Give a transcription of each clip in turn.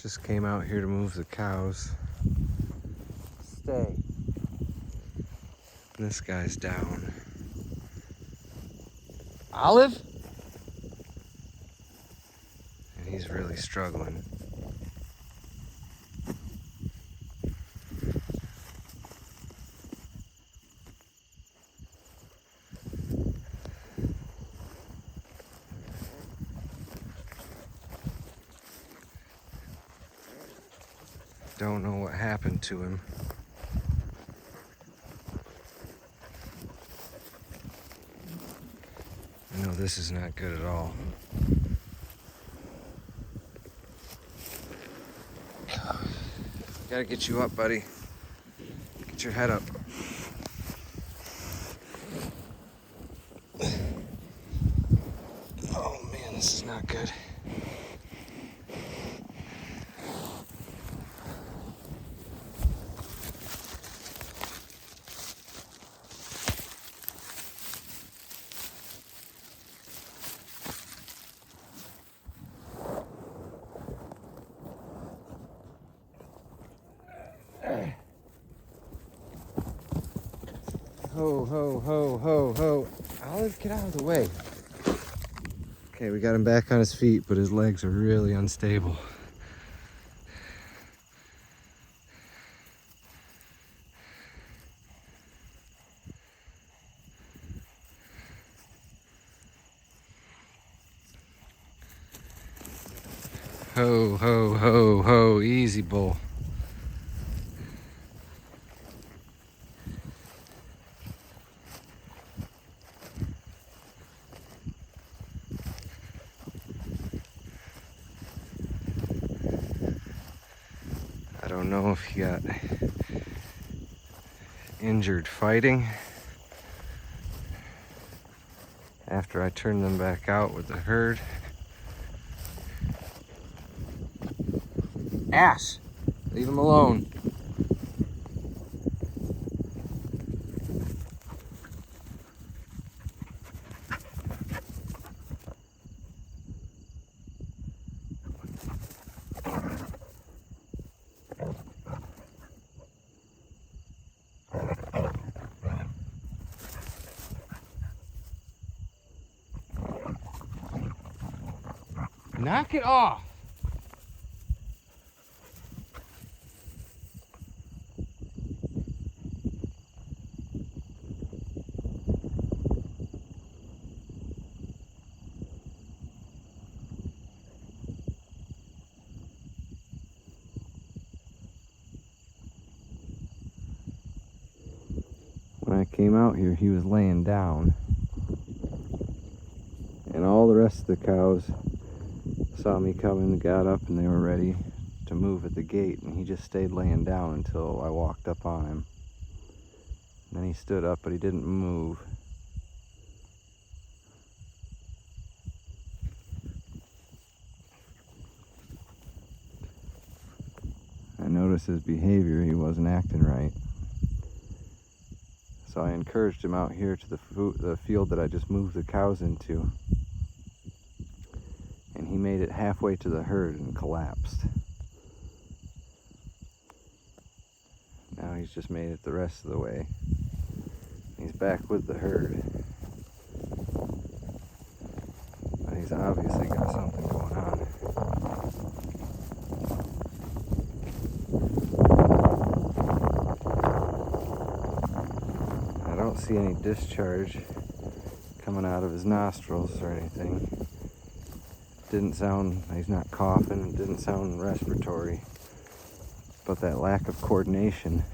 Just came out here to move the cows. Stay. And this guy's down. Olive? And he's really struggling. Don't know what happened to him. I know this is not good at all. Gotta get you up, buddy. Get your head up. Oh man, this is not good. Ho, ho, ho, ho, ho. Olive, get out of the way. Okay, we got him back on his feet, but his legs are really unstable. Ho, ho, ho, ho. Easy, bull. I don't know if he got injured fighting after I turned them back out with the herd. Ass! Leave him alone. Knock it off! When I came out here, he was laying down. And all the rest of the cows saw me coming, got up, and they were ready to move at the gate. And he just stayed laying down until I walked up on him. And then he stood up, but he didn't move. I noticed his behavior. He wasn't acting right. So I encouraged him out here to the field that I just moved the cows into. And he made it halfway to the herd and collapsed. Now he's just made it the rest of the way. He's back with the herd. But he's obviously got something going on. I don't see any discharge coming out of his nostrils or anything. Didn't sound, he's not coughing, didn't sound respiratory. But that lack of coordination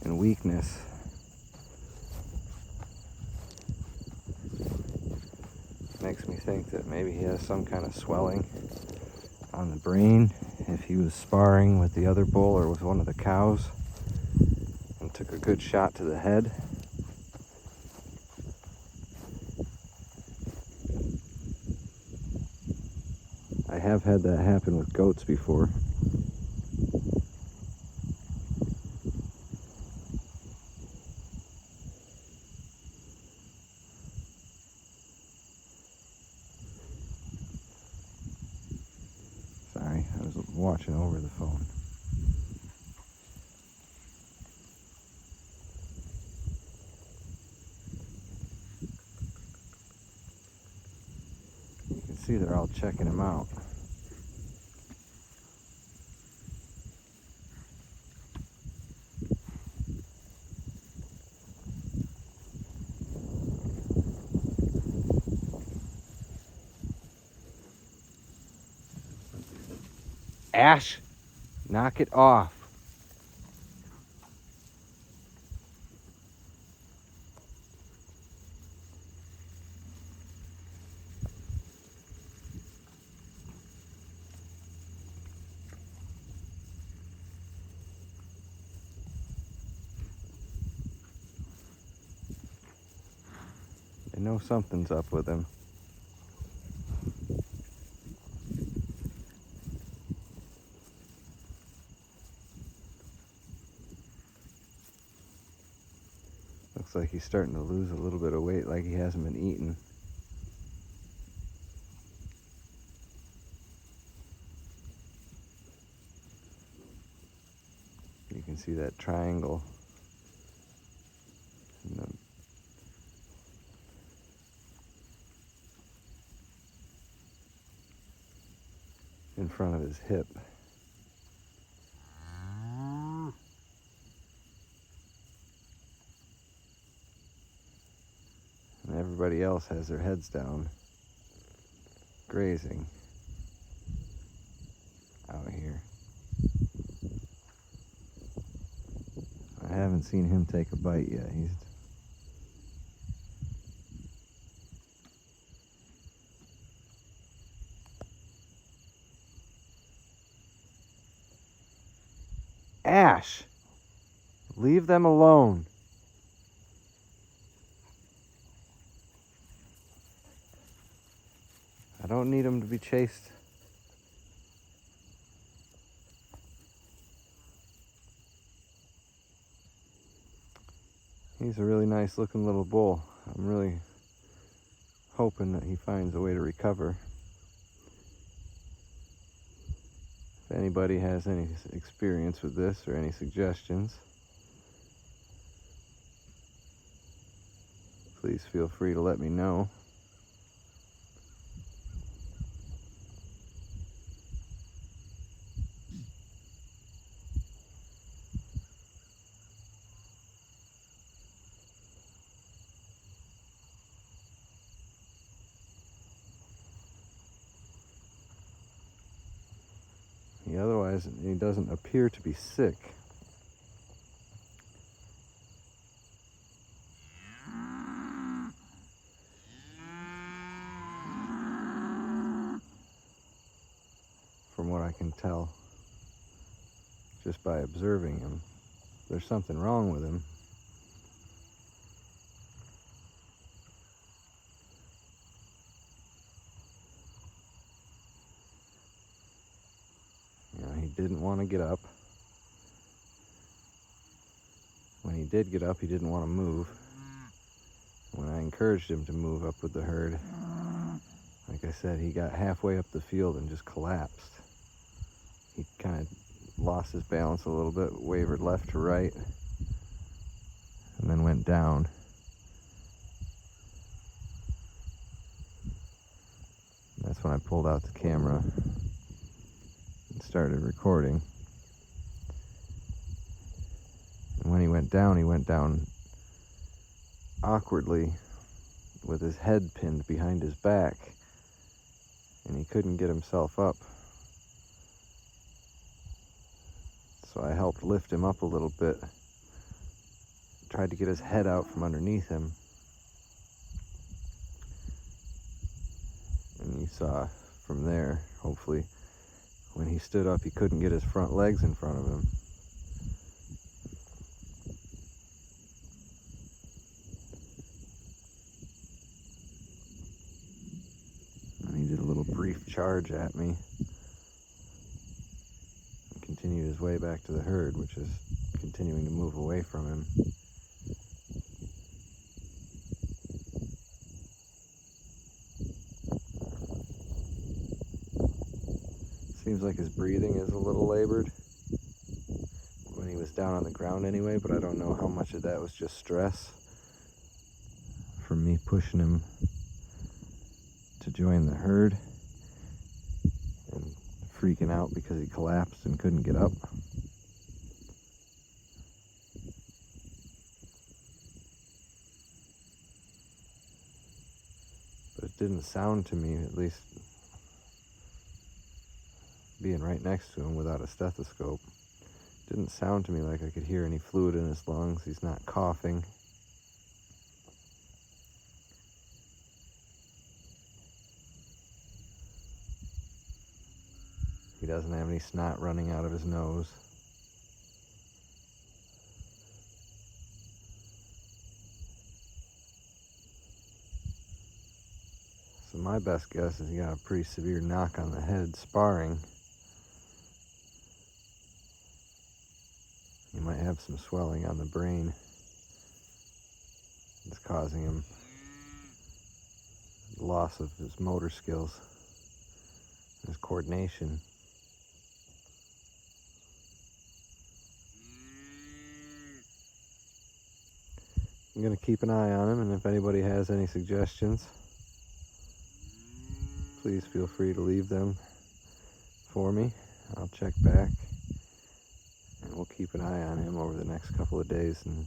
and weakness makes me think that maybe he has some kind of swelling on the brain if he was sparring with the other bull or with one of the cows and took a good shot to the head. I have had that happen with goats before. was watching over the phone. You can see they're all checking him out. Ash, knock it off. They know something's up with him. Looks like he's starting to lose a little bit of weight, like he hasn't been eating. You can see that triangle in front of his hip. And everybody else has their heads down, grazing out here. I haven't seen him take a bite yet. Ash, leave them alone. I don't need him to be chased. He's a really nice looking little bull. I'm really hoping that he finds a way to recover. If anybody has any experience with this or any suggestions, please feel free to let me know. Otherwise, he doesn't appear to be sick. From what I can tell, just by observing him, there's something wrong with him. He didn't want to get up. When he did get up, he didn't want to move. When I encouraged him to move up with the herd, like I said, he got halfway up the field and just collapsed. He kind of lost his balance a little bit, wavered left to right, and then went down. And that's when I pulled out the camera and started recording. And when he went down awkwardly with his head pinned behind his back, and he couldn't get himself up. So I helped lift him up a little bit, tried to get his head out from underneath him. And you saw from there, hopefully, when he stood up, he couldn't get his front legs in front of him. And he did a little brief charge at me and continued his way back to the herd, which is continuing to move away from him. Seems like his breathing is a little labored when he was down on the ground anyway, but I don't know how much of that was just stress from me pushing him to join the herd and freaking out because he collapsed and couldn't get up. But it didn't sound to me, at least being right next to him without a stethoscope, didn't sound to me like I could hear any fluid in his lungs. He's not coughing. He doesn't have any snot running out of his nose. So my best guess is he got a pretty severe knock on the head sparring. He might have some swelling on the brain. It's causing him loss of his motor skills, his coordination. I'm going to keep an eye on him, and if anybody has any suggestions, please feel free to leave them for me. I'll check back, and we'll keep an eye on him over the next couple of days, and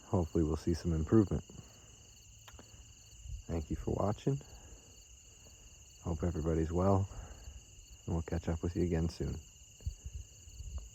hopefully we'll see some improvement. Thank you for watching. Hope everybody's well, and we'll catch up with you again soon.